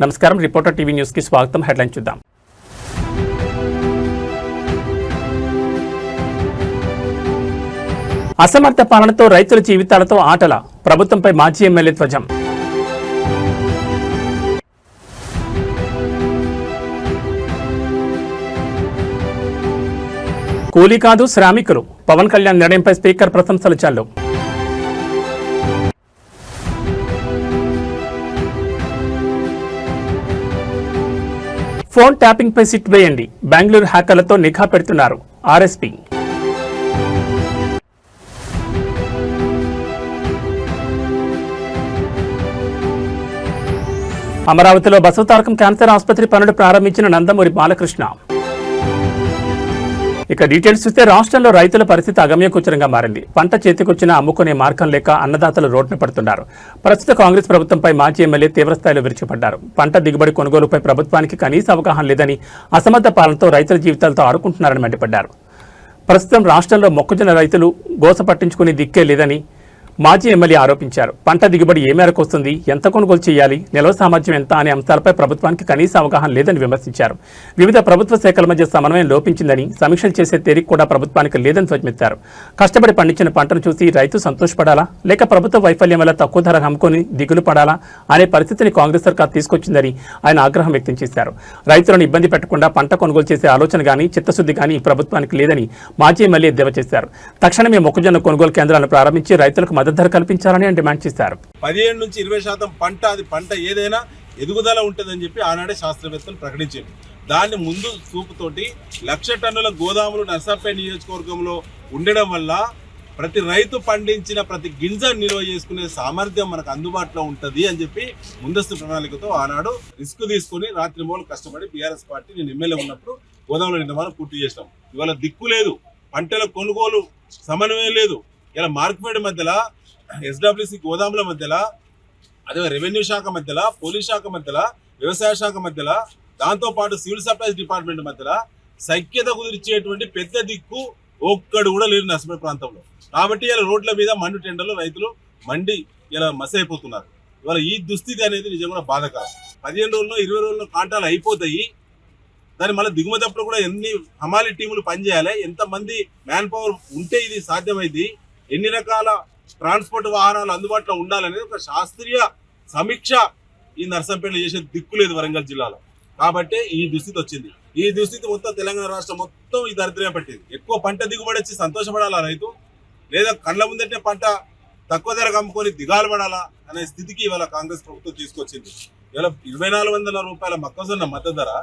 నమస్కారం, reporter TV news కి స్వాగతం. హెడ్లైన్ చూద్దాం. అసమర్థ పాలనతో రైతుల జీవితాలతో ఆటల, ప్రభుత్వంపై మాజీ ఎమ్మెల్యే ధ్వజం. కూలీ కాదు శ్రామికులు, పవన్ కళ్యాణ్ నిర్ణయంపై స్పీకర్ ప్రశంసలు చాలు. ఫోన్ ట్యాపింగ్ పై సిట్ వేయండి, బెంగళూరు హ్యాకర్లతో నిఘా పెడుతున్నారు ఆర్ఎస్పీ. అమరావతిలో బసవతారకం క్యాన్సర్ ఆసుపత్రి పనులు ప్రారంభించిన నందమూరి బాలకృష్ణ. ఇక డీటెయిల్స్ చూస్తే రాష్ట్రంలో రైతుల పరిస్థితి అగమ్యగోచరంగా మారింది. పంట చేతికొచ్చినా అమ్ముకునే మార్గం లేక అన్నదాతలు రోడ్డున పడుతున్నారు. ప్రస్తుత కాంగ్రెస్ ప్రభుత్వంపై మాజీ ఎమ్మెల్యే తీవ్రస్థాయిలో విరుచుపడ్డారు. పంట దిగుబడి కొనుగోలుపై ప్రభుత్వానికి కనీస అవగాహన లేదని, అసమర్థ పాలనతో రైతుల జీవితాలతో ఆడుకుంటున్నారని మండిపడ్డారు. ప్రస్తుతం రాష్ట్రంలో మొక్కజొన్న రైతులు గోస పట్టించుకునే దిక్కే లేదని మాజీ ఎమ్మెల్యే ఆరోపించారు. పంట దిగుబడి ఏ మేరకు వస్తుంది, ఎంత కొనుగోలు చేయాలి, నిల్వ సామర్థ్యం ఎంత అనే అంశాలపై ప్రభుత్వానికి కనీస అవగాహన లేదని విమర్శించారు. వివిధ ప్రభుత్వ శాఖల మధ్య సమన్వయం లోపించిందని, సమీక్షలు చేసే తేరిక కూడా ప్రభుత్వానికి లేదని ధ్వజమెత్తారు. కష్టపడి పండించిన పంటను చూసి రైతు సంతోషపడాలా, లేక ప్రభుత్వ వైఫల్యం వల్ల తక్కువ ధర అమ్ముకొని దిగులు పడాలా అనే పరిస్థితిని కాంగ్రెస్ సర్కార్ తీసుకొచ్చిందని ఆయన ఆగ్రహం వ్యక్తం చేశారు. రైతులను ఇబ్బంది పెట్టకుండా పంట కొనుగోలు చేసే ఆలోచన గానీ చిత్తశుద్ధి గానీ ప్రభుత్వానికి లేదని మాజీ ఎమ్మెల్యే ఎద్దేవా చేశారు. తక్షణమే మొక్కజొన్న కొనుగోలు కేంద్రాలను ప్రారంభించి రైతులకు మద్దతు ధర కల్పించాలని డిమాండ్ చేశారు. 15 నుంచి 20% పంట ఏదైనా ఎదుగుదల ఉంటుందని చెప్పి ఆనాడే శాస్త్రవేత్తలు ప్రకటించారు. దాన్ని ముందు చూపుతోటి 1,00,000 టన్నుల గోదాములు నర్సాపేట నియోజకవర్గంలో ఉండడం వల్ల ప్రతి రైతు పండించిన ప్రతి గింజ నిల్వ చేసుకునే సామర్థ్యం మనకు అందుబాటులో ఉంటుంది అని చెప్పి ముందస్తు ప్రణాళికతో ఆనాడు రిస్క్ తీసుకుని రాత్రి మూలు కష్టపడి బీఆర్ఎస్ పార్టీ నేను ఎమ్మెల్యే ఉన్నప్పుడు గోదాముల నిర్మాణం పూర్తి చేసినాం. ఇవాళ దిక్కు లేదు, పంటల కొనుగోలు సమన్వయం లేదు. ఇలా మార్కెట్ మధ్యలో ఎస్డబ్ల్యూసి గోదాముల మధ్యలో, అదే రెవెన్యూ శాఖ మధ్యలో, పోలీస్ శాఖ మధ్యలో, వ్యవసాయ శాఖ మధ్యలో, దాంతోపాటు సివిల్ సప్లైస్ డిపార్ట్మెంట్ మధ్యలో సఖ్యత కుదిర్చేటువంటి పెద్ద దిక్కు ఒక్కడు కూడా లేరు నర్సపేట ప్రాంతంలో. కాబట్టి ఇలా రోడ్ల మీద మండు టెండర్లు రైతులు మండి ఇలా మసైపోతున్నారు. ఇవాళ ఈ దుస్థితి అనేది నిజంగా బాధకరం. 15 రోజుల్లో 20 రోజుల్లో కాంటాలు అయిపోతాయి. దాని మళ్ళీ దిగుమతప్పుడు కూడా ఎన్ని హమాలి టీములు పనిచేయాలి, ఎంతమంది మ్యాన్ పవర్ ఉంటే ఇది సాధ్యమైంది, ఎన్ని రకాల ట్రాన్స్పోర్ట్ వాహనాలు అందుబాటులో ఉండాలనేది ఒక శాస్త్రీయ సమీక్ష ఈ నర్సంపేటలో చేసే దిక్కు లేదు వరంగల్ జిల్లాలో. కాబట్టి ఈ దుస్థితి వచ్చింది. ఈ దుస్థితి మొత్తం తెలంగాణ రాష్ట్రం మొత్తం ఈ దరిద్రమే పట్టింది. ఎక్కువ పంట దిగుబడి వచ్చి సంతోషపడాలా రైతు, లేదా కళ్ళ ముందంటే పంట తక్కువ ధరకు అమ్ముకొని దిగాలు పడాలా అనే స్థితికి ఇవాళ కాంగ్రెస్ ప్రభుత్వం తీసుకొచ్చింది. ఇవాళ 2,400 రూపాయల మొక్కజొన్న మద్దతు ధర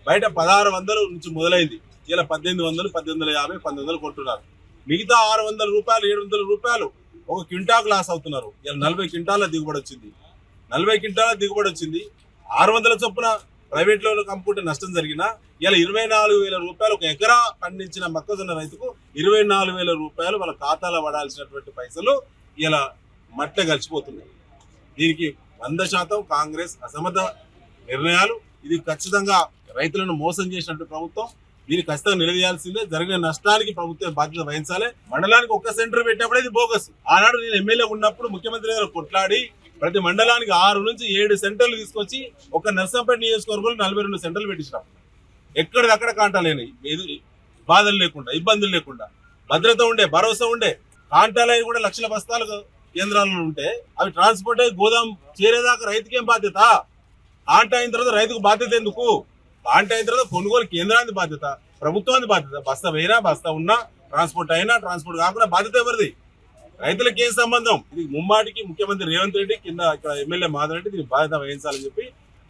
బయట 1,600 నుంచి మొదలైంది. ఇలా 1,800, 1,850, 1,900 కొంటున్నారు. మిగతా 600 రూపాయలు, 700 రూపాయలు ఒక క్వింటాకు లాస్ అవుతున్నారు. ఇలా 40 క్వింటాల దిగుబడి వచ్చింది. 40 క్వింటాల దిగుబడి వచ్చింది. 600 చొప్పున ప్రైవేట్లో అమ్ముకుంటే నష్టం జరిగినా ఇలా 24,000 రూపాయలు ఒక ఎకరా పండించిన మొక్కజొన్న రైతుకు 24,000 రూపాయలు వాళ్ళ ఖాతాలో పడాల్సినటువంటి పైసలు ఇలా మట్ల గడిచిపోతున్నాయి. దీనికి 100% కాంగ్రెస్ అసమర్థ నిర్ణయాలు. ఇది ఖచ్చితంగా రైతులను మోసం చేసినట్టు ప్రభుత్వం. దీన్ని ఖచ్చితంగా నిలదీయాల్సిందే. జరిగిన నష్టానికి ప్రభుత్వం బాధ్యత వహించాలి. మండలానికి ఒక్క సెంటర్ పెట్టినప్పుడు ఇది బోగస్. ఆనాడు నేను ఎమ్మెల్యే ఉన్నప్పుడు ముఖ్యమంత్రి గారు కొట్లాడి ప్రతి మండలానికి 6 నుంచి 7 సెంటర్లు తీసుకొచ్చి ఒక నర్సంపేట నియోజకవర్గంలో 42 సెంటర్లు పెట్టించినాం. ఎక్కడిదక్కడ కాంటాలేని బాధలు లేకుండా, ఇబ్బందులు లేకుండా, భద్రత ఉండే, భరోసా ఉండే. కాంటాలవి కూడా 1,00,000 బస్తాలు కేంద్రాలలో ఉంటే అవి ట్రాన్స్పోర్ట్ అయ్యి గోదాం చేరేదాకా రైతుకేం బాధ్యత? కాంటా అయిన తర్వాత రైతుకు బాధ్యత ఎందుకు? కాంటా అయిన తర్వాత కొనుగోలు కేంద్రానికి బాధ్యత, ప్రభుత్వానికి బాధ్యత. బస్తా వేయినా, బస్తా ఉన్నా, ట్రాన్స్పోర్ట్ అయినా, ట్రాన్స్పోర్ట్ కాకుండా బాధ్యత ఎవరిది? రైతులకు ఏం సంబంధం? ఇది ముమ్మాటికి ముఖ్యమంత్రి రేవంత్ రెడ్డి, కింద ఇక్కడ ఎమ్మెల్యే మాధవరెడ్డి దీనికి బాధ్యత వహించాలని చెప్పి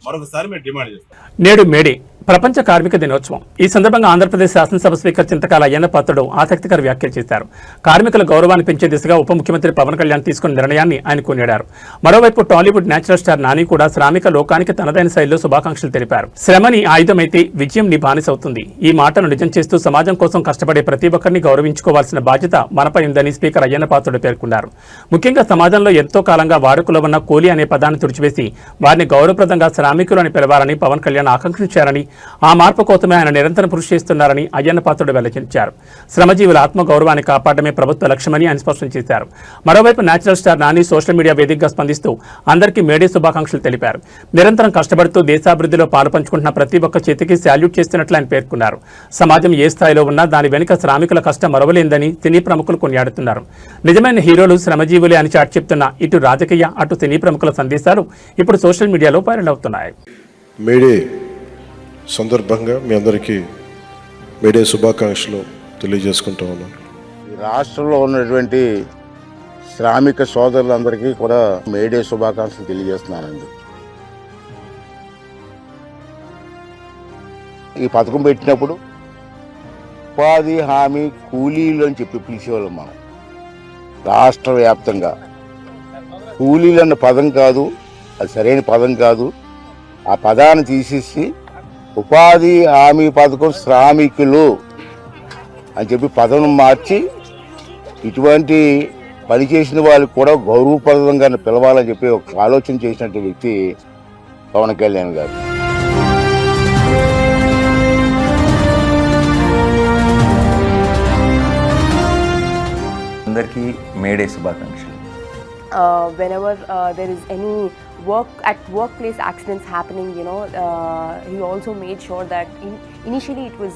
మరొకసారి మేము డిమాండ్ చేస్తాం. నేడు మేడే ప్రపంచ కార్మిక దినోత్సవం. ఈ సందర్భంగా ఆంధ్రప్రదేశ్ శాసనసభ స్పీకర్ చింతకాయల అయ్యన్న పాత్రుడు ఆసక్తికర వ్యాఖ్యలు చేశారు. కార్మికుల గౌరవాన్ని పెంచే దిశగా ఉప ముఖ్యమంత్రి పవన్ కళ్యాణ్ తీసుకున్న నిర్ణయాన్ని ఆయన కొనియాడారు. మరోవైపు టాలీవుడ్ నేచురల్ స్టార్ నాని కూడా శ్రామిక లోకానికి తనదైన శైలిలో శుభాకాంక్షలు తెలిపారు. శ్రమని ఆయుధమైతే విజయం నీ బానిసవుతుంది. ఈ మాటను నిజం చేస్తూ సమాజం కోసం కష్టపడే ప్రతి ఒక్కరిని గౌరవించుకోవాల్సిన బాధ్యత మనపై ఉందని స్పీకర్ అయ్యన్న పాత్రుడు పేర్కొన్నారు. ముఖ్యంగా సమాజంలో ఎంతో కాలంగా వాడుకలో ఉన్న కూలీ అనే పదాన్ని తుడిచివేసి వారిని గౌరవప్రదంగా శ్రామికులు అని పిలవాలని పవన్ కళ్యాణ్ ఆకాంక్షించారని ఆ మార్పు కోసమే ఆయన నిరంతరం కృషి చేస్తున్నారని అయ్యన్న పాత్రుడు వెల్లడించారు. శ్రమజీవుల ఆత్మగౌరవాన్ని కాపాడమే ప్రభుత్వ లక్ష్యమని ఆయన స్పష్టం చేశారు. మరోవైపు natural star Nani social media వేదికగా స్పందిస్తూ అందరికీ మేడే శుభాకాంక్షలు తెలిపారు. నిరంతరం కష్టపడుతూ దేశాభివృద్ధిలో పాలు పంచుకుంటున్న ప్రతి ఒక్క చేతికి శాల్యూట్ చేస్తున్నట్లు ఆయన పేర్కొన్నారు. సమాజం ఏ స్థాయిలో ఉన్నా దాని వెనుక శ్రామికుల కష్టం మరవలేందని సినీ ప్రముఖులు కొనియాడుతున్నారు. నిజమైన హీరోలు శ్రమజీవులే అని చాటి చెప్తున్న ఇటు రాజకీయ అటు సినీ ప్రముఖుల సందేశాలు ఇప్పుడు సోషల్ మీడియాలో వైరల్ అవుతున్నాయి. మేడే సందర్భంగా మీ అందరికీ మేడే శుభాకాంక్షలు తెలియజేసుకుంటా ఉన్నాను. ఈ రాష్ట్రంలో ఉన్నటువంటి శ్రామిక సోదరులందరికీ కూడా మేడే శుభాకాంక్షలు తెలియజేస్తున్నానండి. ఈ పథకం పెట్టినప్పుడు ఉపాధి హామీ కూలీలు అని చెప్పి పిలిచేవాళ్ళం మనం. రాష్ట్ర వ్యాప్తంగా కూలీలు అన్న పదం కాదు, అది సరైన పదం కాదు. ఆ పదాన్ని తీసేసి ఉపాధి హామీ పథకం శ్రామికులు అని చెప్పి పదం మార్చి ఇటువంటి పని చేసిన వాళ్ళకి కూడా గౌరవప్రదంగా పిలవాలని చెప్పి ఒక ఆలోచన చేసినటువంటి వ్యక్తి పవన్ కళ్యాణ్ గారు. అందరికీ మేడే శుభాకాంక్షలు. Whenever there is any workplace accidents happening, he also made sure that initially it was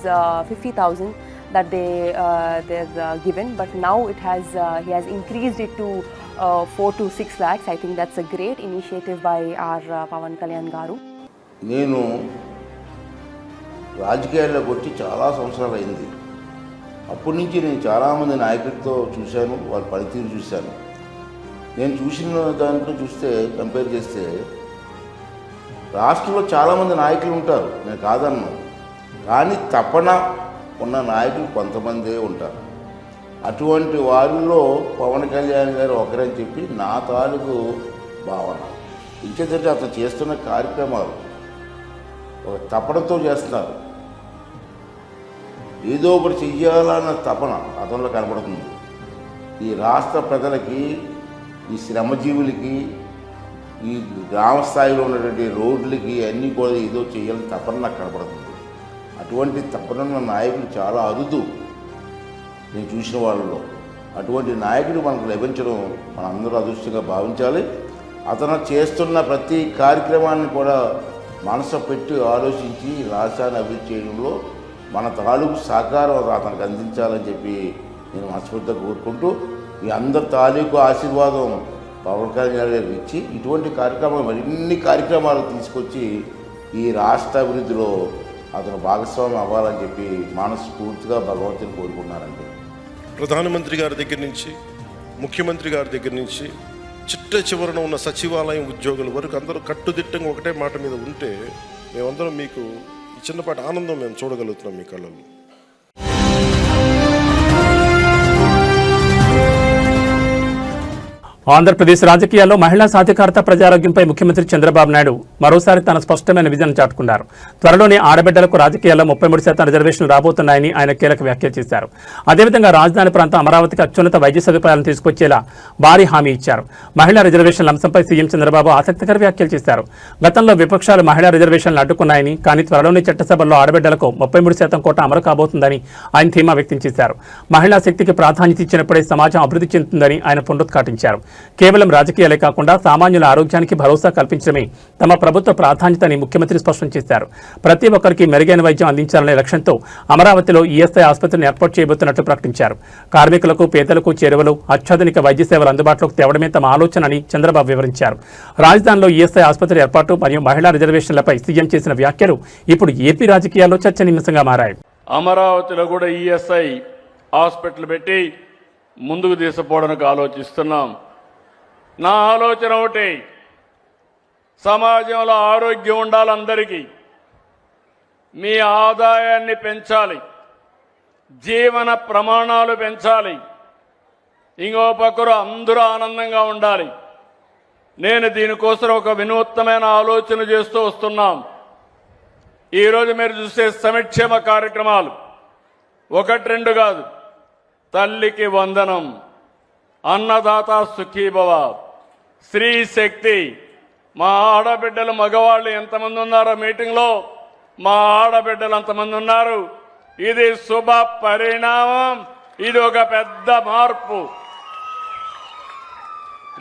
50,000 that they're given, but now he has increased it to 4 to 6 lakhs. I think that's a great initiative by our Pawan Kalyan Garu. నేను రాజకీయాల్లోకి వచ్చి చాలా సంవత్సరాలు అయింది. అప్పటి నుంచి నేను చాలామంది నాయకులతో చూశాను, వాళ్ళ పనితీరు చూశాను. నేను చూసిన దాంట్లో చూస్తే కంపేర్ చేస్తే రాష్ట్రంలో చాలామంది నాయకులు ఉంటారు, నేను కాదన్నా. కానీ తపన ఉన్న నాయకులు కొంతమందే ఉంటారు. అటువంటి వారిలో పవన్ కళ్యాణ్ గారు ఒకరని చెప్పి నా తాలూకు భావన. ఇంకేంటంటే అతను చేస్తున్న కార్యక్రమాలు ఒక తపనతో చేస్తున్నారు. ఏదో ఒకటి చెయ్యాలన్న తపన అతనిలో కనపడుతుంది. ఈ రాష్ట్ర ప్రజలకి, ఈ శ్రమజీవులకి, ఈ గ్రామ స్థాయిలో ఉన్నటువంటి రోడ్లకి అన్నీ కూడా ఏదో చేయాలని తపన నాకు కనపడుతుంది. అటువంటి తపనున్న నాయకుడు చాలా అరుదు నేను చూసిన వాళ్ళలో. అటువంటి నాయకుడు మనకు లభించడం మనందరూ అదృష్టంగా భావించాలి. అతను చేస్తున్న ప్రతి కార్యక్రమాన్ని కూడా మనసు పెట్టి ఆలోచించి రాష్ట్రాన్ని అభివృద్ధి చేయడంలో మన తాలూకు సహకారం అతనికి అందించాలని చెప్పి నేను మనస్ఫూర్తిగా కోరుకుంటూ, ఈ అందరి తాలూకు ఆశీర్వాదం పవన్ కళ్యాణ్ గారికి ఇచ్చి ఇటువంటి కార్యక్రమాలు మరిన్ని కార్యక్రమాలు తీసుకొచ్చి ఈ రాష్ట్ర అభివృద్ధిలో అతను భాగస్వామి అవ్వాలని చెప్పి మనస్ఫూర్తిగా భగవంతుని కోరుకున్నారండి. ప్రధానమంత్రి గారి దగ్గర నుంచి, ముఖ్యమంత్రి గారి దగ్గర నుంచి చిట్ట చివరన ఉన్న సచివాలయం ఉద్యోగుల వరకు అందరూ కట్టుదిట్టంగా ఒకటే మాట మీద ఉంటే మేమందరం మీకు ఈ చిన్నపాటి ఆనందం మేము చూడగలుగుతున్నాం మీ కళ్ళల్లో. ఆంధ్రప్రదేశ్ రాజకీయాల్లో మహిళా సాధికారత ప్రజారోగ్యంపై ముఖ్యమంత్రి చంద్రబాబు నాయుడు మరోసారి తన స్పష్టమైన విజన్ చాటుకున్నారు. త్వరలోనే ఆడబిడ్డలకు రాజకీయాల్లో 33% రిజర్వేషన్లు రాబోతున్నాయని ఆయన కీలక వ్యాఖ్యలు చేశారు. అదేవిధంగా రాజధాని ప్రాంతం అమరావతికి అత్యున్నత వైద్య సదుపాయాలను తీసుకొచ్చేలా భారీ హామీ ఇచ్చారు. మహిళా రిజర్వేషన్ల అంశంపై సీఎం చంద్రబాబు ఆసక్తికర వ్యాఖ్యలు చేశారు. గతంలో విపక్షాలు మహిళా రిజర్వేషన్లు అడ్డుకున్నాయని, కానీ త్వరలోనే చట్టసభల్లో ఆడబిడ్డలకు 33% కోట అమలు కాబోతుందని ఆయన ధీమా వ్యక్తం చేశారు. మహిళా శక్తికి ప్రాధాన్యత ఇచ్చినప్పుడే సమాజం అభివృద్ధి చెందుతుందని ఆయన పునరుద్ఘాటించారు. కేవలం రాజకీయాలే కాకుండా సామాన్యుల ఆరోగ్యానికి భరోసా కల్పించడమే తమ ప్రభుత్వ ప్రాధాన్యత అని ముఖ్యమంత్రి స్పష్టం చేశారు. ప్రతి ఒక్కరికి మెరుగైన వైద్యం అందించాలనే లక్ష్యంతో అమరావతిలో ఈఎస్ఐ ఆసుపత్రిని ఏర్పాటు చేయబోతున్నట్లు ప్రకటించారు. కార్మికులకు, పేదలకు చేరువలు, అత్యాధునిక వైద్య సేవలు అందుబాటులోకి తేవడమే తమ ఆలోచన అని చంద్రబాబు వివరించారు. రాజధానిలో ఈఎస్ఐ ఆసుపత్రి ఏర్పాటు మరియు మహిళా రిజర్వేషన్లపై సీఎం చేసిన వ్యాఖ్యలు ఇప్పుడు ఏపీ రాజకీయాల్లో చర్చనీయాంశంగా మారాయి. అమరావతిలో కూడా ఈఎస్ఐ హాస్పిటల్ పెట్టి ముందుకు తీసుకుపోవడానికి ఆలోచిస్తున్నాం. నా ఆలోచన ఒకటి, సమాజంలో ఆరోగ్యం ఉండాలి, అందరికీ మీ ఆదాయాన్ని పెంచాలి, జీవన ప్రమాణాలు పెంచాలి, ఇంకో పక్కరు అందరూ ఆనందంగా ఉండాలి. నేను దీనికోసం ఒక వినూత్నమైన ఆలోచన చేస్తూ వస్తున్నాం. ఈరోజు మీరు చూసే సంక్షేమ కార్యక్రమాలు 1-2 కాదు. తల్లికి వందనం, అన్నదాత సుఖీభవ, స్త్రీ శక్తి. మా ఆడబిడ్డలు, మగవాళ్ళు ఎంతమంది ఉన్నారో మీటింగ్లో మా ఆడబిడ్డలు అంతమంది ఉన్నారు. ఇది శుభ పరిణామం. ఇది ఒక పెద్ద మార్పు.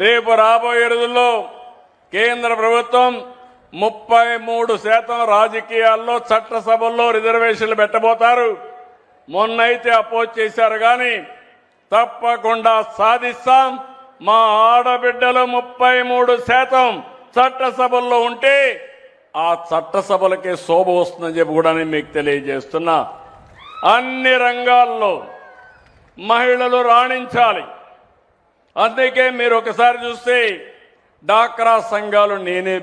రేపు రాబోయే రోజుల్లో కేంద్ర ప్రభుత్వం 33% రాజకీయాల్లో చట్టసభల్లో రిజర్వేషన్లు పెట్టబోతారు. మొన్నైతే అపోజ్ చేశారు కానీ తప్పకుండా సాధిస్తాం. మా ఆడబిడ్డలు 33% చట్టసభల్లో ఉంటే ఆ చట్టసభలకే శోభ వస్తుందని చెప్పి కూడా నేను మీకు తెలియజేస్తున్నా. అన్ని రంగాల్లో మహిళలు రాణించాలి. అందుకే మీరు ఒకసారి చూస్తే డాక్రా సంఘాలు నేనే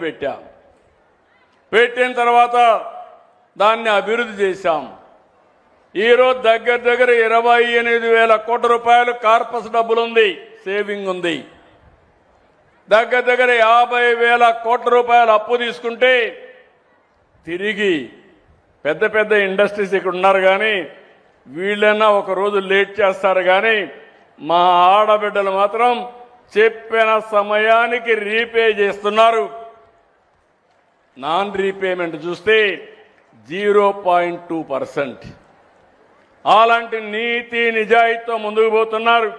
పెట్టిన తర్వాత దాన్ని అభివృద్ధి చేశాం. ఈరోజు దగ్గర 28,000 కోట్ల రూపాయలు కార్పస్ డబ్బులుంది, సేవింగ్ ఉంది. దగ్గర 50,000 కోట్ల రూపాయలు అప్పు తీసుకుంటే తిరిగి పెద్ద ఇండస్ట్రీస్ ఇక్కడ ఉన్నారు కానీ వీళ్ళైనా ఒక రోజు లేట్ చేస్తారు కానీ మా ఆడబిడ్డలు మాత్రం చెప్పిన సమయానికి రీపే చేస్తున్నారు. నాన్ రీపేమెంట్ చూస్తే 0.2%. అలాంటి నీతి నిజాయితీతో ముందుకు పోతున్నారు.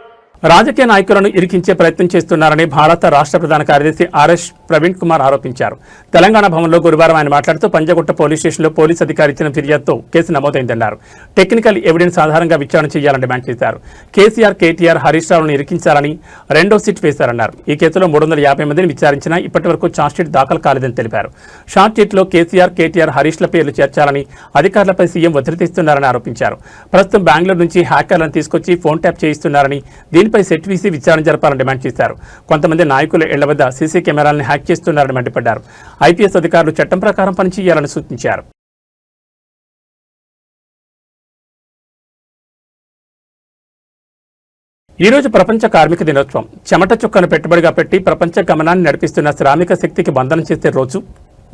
రాజకీయ నాయకులను ఇరికించే ప్రయత్నం చేస్తున్నారని భారత రాష్ట్ర ప్రధాన కార్యదర్శి ఆర్ఎస్ ప్రవీణ్ కుమార్ ఆరోపించారు. తెలంగాణ భవన్లో గురువారం ఆయన మాట్లాడుతూ పంజగుట్ట పోలీస్ స్టేషన్లో పోలీస్ అధికారి ఇచ్చిన ఫిర్యాదుతో కేసు నమోదైందన్నారు. టెక్నికల్ ఎవిడెన్స్ ఆధారంగా విచారణ చేయాలని డిమాండ్ చేశారు. కేసీఆర్, కేటీఆర్, హరీష్ రావులను ఇరికించాలని రెండో సిట్ వేశారన్నారు. ఈ కేసులో 350 మందిని విచారించినా ఇప్పటి వరకు ఛార్జ్షీట్ దాఖలు కాలేదని తెలిపారు. షార్ట్షీట్లో కేసీఆర్, కేటీఆర్, హరీష్ల పేర్లు చేర్చాలని అధికారులపై సీఎం ఒత్తిడి తెస్తున్నారని ఆరోపించారు. ప్రస్తుతం బెంగళూరు నుంచి హ్యాకర్లను తీసుకొచ్చి ఫోన్ ట్యాప్ చేయిస్తున్నారని దీనిపై సెట్ వీసి విచారణ జరపాలని డిమాండ్ చేశారు. కొంతమంది నాయకుల ఇళ్ల వద్ద సీసీ కెమెరాలను హ్యాక్ చేస్తున్నారని మండిపడ్డారు. ఐపీఎస్ అధికారులు చట్టం ప్రకారం పనిచేయాలని సూచించారు. ఈ రోజు ప్రపంచ కార్మిక దినోత్సవం. చెమట చుక్కను పెట్టుబడిగా పెట్టి ప్రపంచ గమనాన్ని నడిపిస్తున్న శ్రామిక శక్తికి బంధనం చేసే రోజు.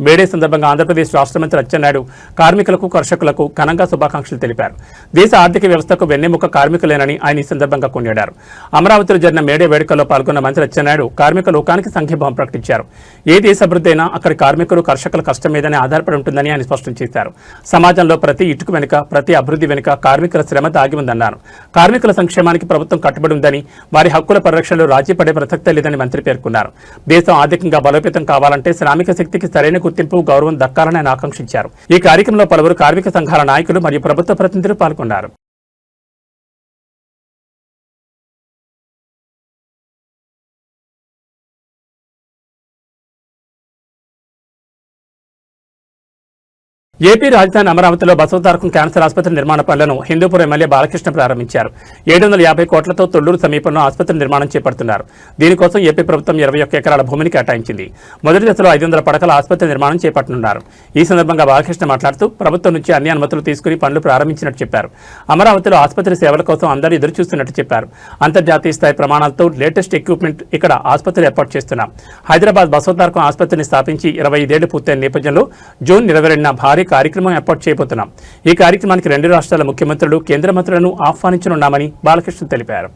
మేడే సందర్భంగా ఆంధ్రప్రదేశ్ రాష్ట్ర మంత్రి అచ్చెన్నాయుడు కార్మికులకు, కర్షకులకు ఘనంగా శుభాకాంక్షలు తెలిపారు. దేశ ఆర్థిక వ్యవస్థకు వెన్నెముక కార్మికులేనని ఆయన ఈ సందర్భంగా కొనియాడారు. అమరావతిలో జరిగిన మేడే వేడుకల్లో పాల్గొన్న మంత్రి అచ్చెన్నాయుడు కార్మిక లోకానికి సంఘీభావం ప్రకటించారు. ఏ దేశ అభివృద్ధి అయినా అక్కడి కార్మికులు, కర్షకుల కష్టం మీదనే ఆధారపడి ఉంటుందని ఆయన స్పష్టం చేశారు. సమాజంలో ప్రతి ఇటుకు వెనుక, ప్రతి అభివృద్ధి వెనుక కార్మికుల శ్రమ దాగి ఉందన్నారు. కార్మికుల సంక్షేమానికి ప్రభుత్వం కట్టుబడి ఉందని, వారి హక్కుల పరిరక్షణలో రాజీ పడే ప్రసక్తే లేదని మంత్రి పేర్కొన్నారు. దేశం ఆర్థికంగా బలోపేతం కావాలంటే శ్రామిక శక్తికి సరైన గుర్తింపు, గౌరవం దక్కాలని ఆయన ఆకాంక్షించారు. ఈ కార్యక్రమంలో పలువురు కార్మిక సంఘాల నాయకులు మరియు ప్రభుత్వ ప్రతినిధులు పాల్గొన్నారు. ఏపీ రాజధాని అమరావతిలో బసవతారకం క్యాన్సర్ ఆసుపత్రి నిర్మాణ పనులను హిందూపూర్ ఎమ్మెల్యే బాలకృష్ణ ప్రారంభించారు. 750 కోట్లతో తొళ్లూరు సమీపంలో ఆసుపత్రి నిర్మాణం చేపడుతున్నారు. దీనికోసం ఏపీ ప్రభుత్వం 21 ఎకరాల భూమిని కేటాయించింది. మొదటి దశలో 500 పడకల ఆసుపత్రి నిర్మాణం చేపట్టనున్నారు. ఈ సందర్భంగా బాలకృష్ణ మాట్లాడుతూ ప్రభుత్వం నుంచి అన్ని అనుమతులు తీసుకుని పనులు ప్రారంభించినట్టు చెప్పారు. అమరావతిలో ఆసుపత్రి సేవల కోసం అందరూ ఎదురు చూస్తున్నట్టు చెప్పారు. అంతర్జాతీయ స్థాయి ప్రమాణాలతో లేటెస్ట్ ఎక్విప్మెంట్ ఇక్కడ ఆసుపత్రి ఏర్పాటు చేస్తున్నాం. హైదరాబాద్ బసవతారకం ఆసుపత్రిని స్థాపించి 25 ఏళ్లు పూర్తయిన నేపథ్యంలో జూన్ 22న భారీ కార్యక్రమం ఏర్పాటు చేయబోతున్నాం. ఈ కార్యక్రమానికి 2 రాష్ట్రాల ముఖ్యమంత్రులు, కేంద్ర మంత్రులను ఆహ్వానించనున్నామని బాలకృష్ణ తెలిపారు.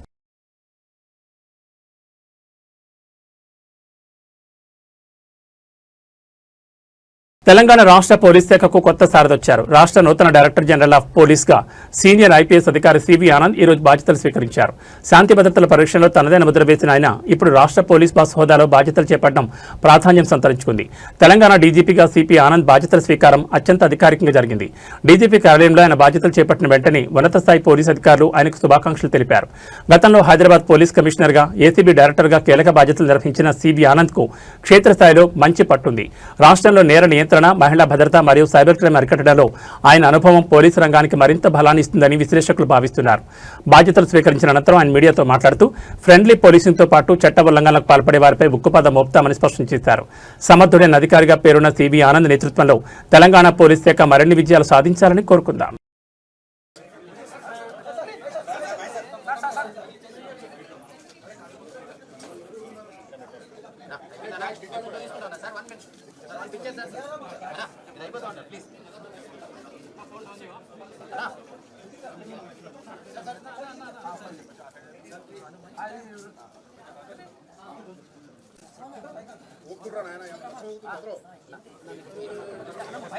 తెలంగాణ రాష్ట్ర పోలీస్ శాఖకు కొత్త సారథొచ్చారు. రాష్ట్ర నూతన డైరెక్టర్ జనరల్ ఆఫ్ పోలీస్గా సీనియర్ ఐపీఎస్ అధికారి సివి ఆనంద్ ఈ రోజు బాధ్యతలు స్వీకరించారు. శాంతి భద్రతల పరీక్షలో తనదైన ముద్ర వేసిన ఆయన ఇప్పుడు రాష్ట్ర పోలీస్ బాస్ హోదాలో బాధ్యతలు చేపట్టడం ప్రాధాన్యం సంతరించుకుంది. తెలంగాణ డీజీపీగా సిపి ఆనంద్ బాధ్యతల స్వీకారం అత్యంత అధికారికంగా జరిగింది. డీజీపీ కార్యాలయంలో ఆయన బాధ్యతలు చేపట్టిన వెంటనే ఉన్నత స్థాయి పోలీస్ అధికారులు ఆయనకు శుభాకాంక్షలు తెలిపారు. గతంలో హైదరాబాద్ పోలీస్ కమిషనర్గా, ఏసీబీ డైరెక్టర్గా కీలక బాధ్యతలు నిర్వహించిన సివి ఆనంద్కు క్షేత్రస్థాయిలో మంచి పట్టుంది. రాష్ట్రంలో నేర నియంత్రణ, మహిళా భద్రత మరియు సైబర్ క్రైమ్ అరికట్టడంలో ఆయన అనుభవం పోలీసు రంగానికి మరింత బలాన్ని ఇస్తుందని విశ్లేషకులు భావిస్తున్నారు. బాధ్యతలు స్వీకరించిన అనంతరం ఆయన మీడియాతో మాట్లాడుతూ ఫ్రెండ్లీ పోలీసింగ్తో పాటు చట్ట ఉల్లంఘనలకు పాల్పడే వారిపై ఉక్కుపాదం మోపుతామని స్పష్టం చేశారు. సమర్థుడైన అధికారిగా పేరున్న సివి ఆనంద్ నేతృత్వంలో తెలంగాణ పోలీస్ శాఖ మరిన్ని విజయాలు సాధించాలని కోరుకుందాం.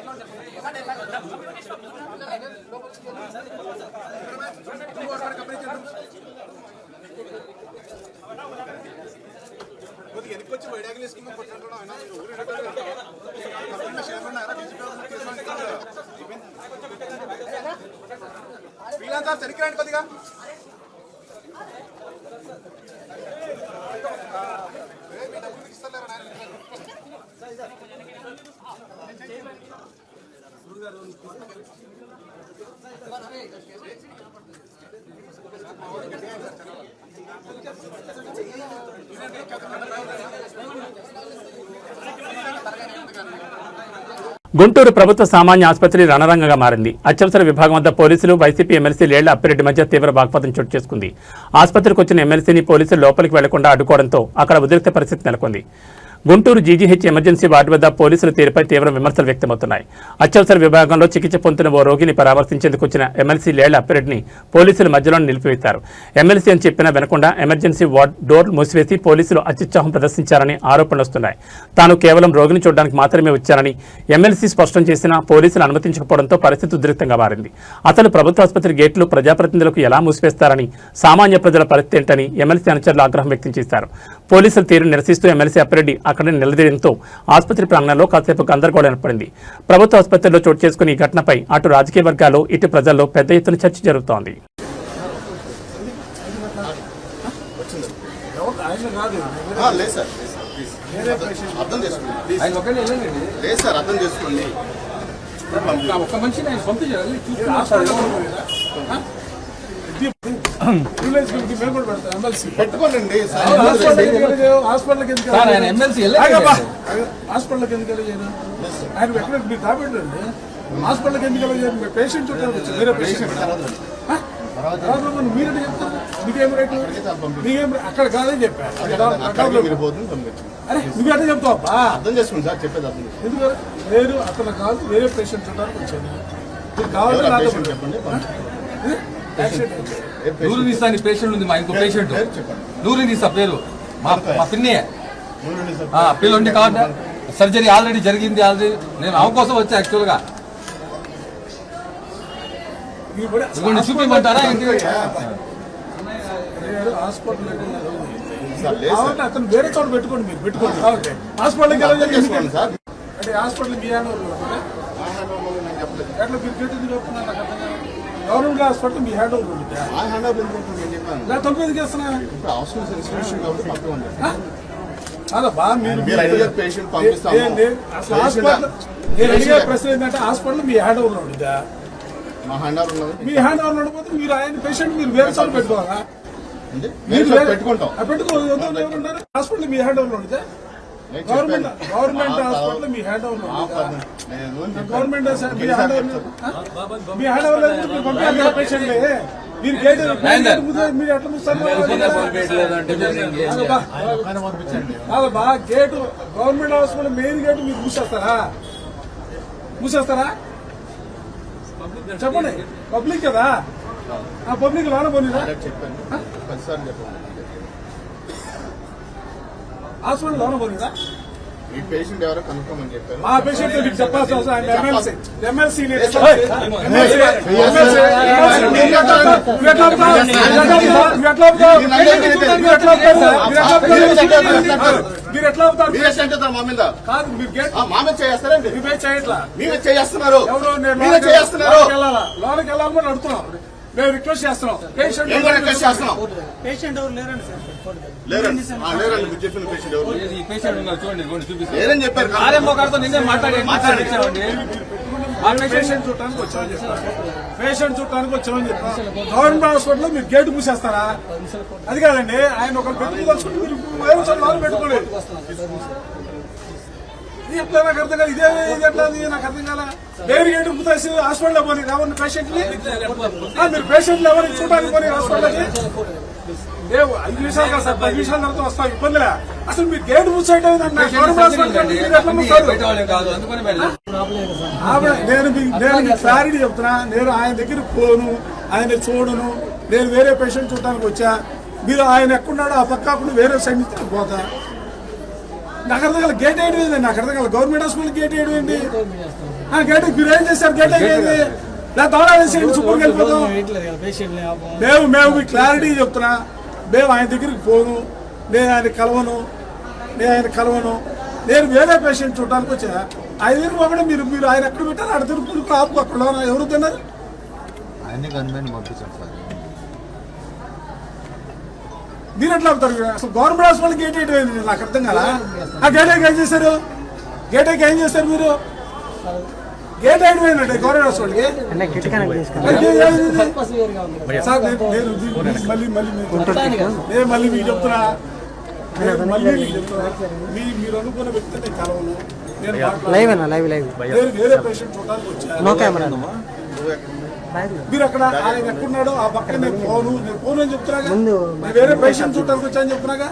ఓ కొద్దిగా గుంటూరు ప్రభుత్వ సామాన్య ఆసుపత్రి రణరంగంగా మారింది. అత్యవసర విభాగం వద్ద పోలీసులు, వైసీపీ ఎమ్మెల్సీ లేళ్ల అప్పిరెడ్డి మధ్య తీవ్ర వాగ్వాదం చోటు చేసుకుంది. ఆసుపత్రికి వచ్చిన ఎమ్మెల్సీని పోలీసులు లోపలికి వెళ్లకుండా అడ్డుకోవడంతో అక్కడ ఉద్రిక్త పరిస్థితి నెలకొంది. గుంటూరు జీజీహెచ్ ఎమర్జెన్సీ వార్డు వద్ద పోలీసుల తీరుపై తీవ్ర విమర్శలు వ్యక్తమవుతున్నాయి. అత్యవసర విభాగంలో చికిత్స పొందుతున్న ఓ రోగిని పరామర్శించేందుకు వచ్చిన ఎమ్మెల్సీ లేళ్ల అప్పిరెడ్డిని పోలీసులు మధ్యలో నిలిపివేశారు. ఎమ్మెల్సీ అని చెప్పినా వినకుండా ఎమర్జెన్సీ వార్డు డోర్ మూసివేసి పోలీసులు అత్యుత్సాహం ప్రదర్శించారని ఆరోపణలు వస్తున్నాయి. తాను కేవలం రోగిని చూడడానికి మాత్రమే వచ్చారని ఎమ్మెల్సీ స్పష్టం చేసినా పోలీసులు అనుమతించకపోవడంతో పరిస్థితి ఉద్రిక్తంగా మారింది. అసలు ప్రభుత్వ ఆసుపత్రి గేట్లు ప్రజాప్రతినిధులకు ఎలా మూసివేస్తారని, సామాన్య ప్రజల పరిస్థితి ఏంటని ఎమ్మెల్సీ అనుచరులు ఆగ్రహం వ్యక్తం చేశారు. పోలీసుల తీరును నిరసిస్తూ ఎమ్మెల్సీ అప్పిరెడ్డి అక్కడే నిలదీయడంతో ఆసుపత్రి ప్రాంగణంలో కాసేపు గందరగోళం ఏర్పడింది. ప్రభుత్వ ఆసుపత్రిలో చోటు చేసుకున్న ఈ ఘటనపై అటు రాజకీయ వర్గాల్లో ఇటు ప్రజల్లో పెద్ద ఎత్తున చర్చ జరుగుతోంది. పెట్టుకోండి హాస్పిటల్కి ఎందుకు ఆయన ఎక్కడ మీరు కాబట్టండి హాస్పిటల్కి ఎందుకు పేషెంట్ చుట్టారు వేరే పేషెంట్ మీరే చెప్తారు మీకేం రేటు మీకేం అక్కడ కాదని చెప్పారు. నువ్వు చెప్తావు అర్థం చేసుకోండి సార్ చెప్పేది అర్థం ఎందుకు నేను అతను కాదు వేరే పేషెంట్ చుట్టానికి వచ్చాను. మీరు కావాలి చెప్పండి. నూరు తీస్తా పేషెంట్ ఉంది, మా ఇంకో పేషెంట్ నూరు తీస్తా పేరు మా పిన్ని పిల్లలు ఉంటే కావాలి. సర్జరీ ఆల్రెడీ జరిగింది. ఆల్రెడీ నేను అవకాశం వచ్చా యాక్చువల్గా చూపించమంటారా ఏంటి? హాస్పిటల్ అతను వేరే చోట పెట్టుకోండి. మీరు పెట్టుకోండి హాస్పిటల్కి అంటే హాస్పిటల్ మీ ఎట్లా మీరు గెట్ చెప్తున్నారు నాకు అర్థం కాదు. గవర్నమెంట్ హాస్పిటల్ మీ హ్యాండ్ ఓవర్ ఉంటుంది. తొమ్మిది చేస్తున్నా అదబ్బా మీరు అడిగే ప్రశ్న ఏంటంటే హాస్పిటల్ మీ హ్యాండ్ ఓవర్ ఉంటుందా? మీ హ్యాండ్ ఓవర్ ఉండకపోతే మీరు ఆయన పేషెంట్ మీరు వేరే చోట పెట్టుకోవాలా? పెట్టుకోవాలి. హాస్పిటల్ మీ హ్యాండ్ ఓవర్ ఉంటుందా? గవర్నమెంట్ హాస్పిటల్ మీ హ్యాండ్ ఓవర్ గవర్నమెంట్ మీ హ్యాండ్ ఓవర్ లేదు. మీరు పంపించాలి పేషెంట్ మీరు మీరు ఎట్లా ముస్తారు? Gate government hospital main gate మీరు మూసేస్తారా? చెప్పండి. పబ్లిక్ కదా, ఆ పబ్లిక్ లోన పోనీరా? హాస్పిటల్ లోన పోనీరా? ఈ పేషెంట్ ఎవరో కనుక్కోమని చెప్పారు. మా పేషెంట్ మీకు చెప్పాల్సిన అవసరం ఎమ్మెల్సీ మీరు ఎట్లా అవుతారు? మా మీద కాదు మీరు గేట్ మా మీద చేస్తారండి. మీరే చేయట్లా, మీరే చేస్తున్నారు. ఎవరో లోనకి వెళ్ళాలని అడుగుతున్నాం. మేము రిక్వెస్ట్ చేస్తున్నాం. పేషెంట్ ఎవరు లేరండి సార్? లేరండి మీరు చెప్పిన పేషెంట్ ఎవరు చూడండి చూపిస్తాను లేరని చెప్పారు. నిన్నే మాట్లాడించామండి. పేషెంట్ చూడటానికి వచ్చామని చెప్పారు. పేషెంట్ చూడటానికి వచ్చామని చెప్పారు. గవర్నమెంట్ హాస్పిటల్లో మీరు గేటు మూసేస్తారా? అది కాదండి, ఆయన ఒకరు పెట్టుకోదలుచుకుంటే మీరు వైరస్ పెట్టుకోలేదు. ఎట్లా నాకు అర్థం కాదు. ఇది ఎట్లా నాకు అర్థం కాల. వేరే గేటు మూసేసి హాస్పిటల్లో పోనీ రావండి పేషెంట్ ని. మీరు పేషెంట్లు ఎవరికి చూడడానికి పోనీ హాస్పిటల్కి 5 నిమిషాలు కాదు సార్, 10 నిమిషాల తర్వాత వస్తాం. ఇబ్బందిలే. అసలు మీరు గేటు మూసేయటం నేను క్లారిటీ చెప్తున్నా. నేను ఆయన దగ్గరికి పోను, ఆయన చూడను. నేను వేరే పేషెంట్ చూడటానికి వచ్చా. మీరు ఆయన ఎక్కడున్నాడో ఆ పక్కకుండా వేరే సైడ్ నుంచి పోతా. నాకు అర్థం కాల. గేట్ వేయడం ఏంటి? నాకు అర్థం కాల. గవర్నమెంట్ హాస్పిటల్ గేట్ వేయడం ఏంటి? గేట్ మీరు ఏం చేశారు? గేట్ అయ్యేది లేదా దౌరా వేసేయండి, సూపర్కి వెళ్ళిపోతాం. మేము మీ క్లారిటీ చెప్తున్నా, మేము ఆయన దగ్గరికి పోను, నేను ఆయన కలవను. నేను వేరే పేషెంట్ చూడడానికి వచ్చా. ఆయన దగ్గర పోకుండా మీరు ఆయన ఎక్కడ పెట్టారు? ఆడ తిరుపతి ఆపు అక్కడ ఎవరు తిన్నారు? మీరు ఎట్లా అవుతారు? అసలు గవర్నమెంట్ హాస్పిటల్ గేట్ వేయడం నాకు అర్థం కదా. ఆ గేట్ ఏం చేశారు? ఏం చేశారు మీరు? గేట్ వేయడం ఏంటంటే గవర్నమెంట్ హాస్పిటల్కి సార్ నేను మళ్ళీ మీకు చెప్తున్నా, మీరు అనుకున్న వ్యక్తి నేను కలవను. నేను వేరే పేషెంట్ చూడడానికి వచ్చాను. మీరు అక్కడ ఆయన ఎక్కడున్నాడో ఆ పక్కన నేను పోను అని చెప్తున్నాగా. నేను వేరే పేషెంట్ చూడడానికి వచ్చాను చెప్తున్నాగా.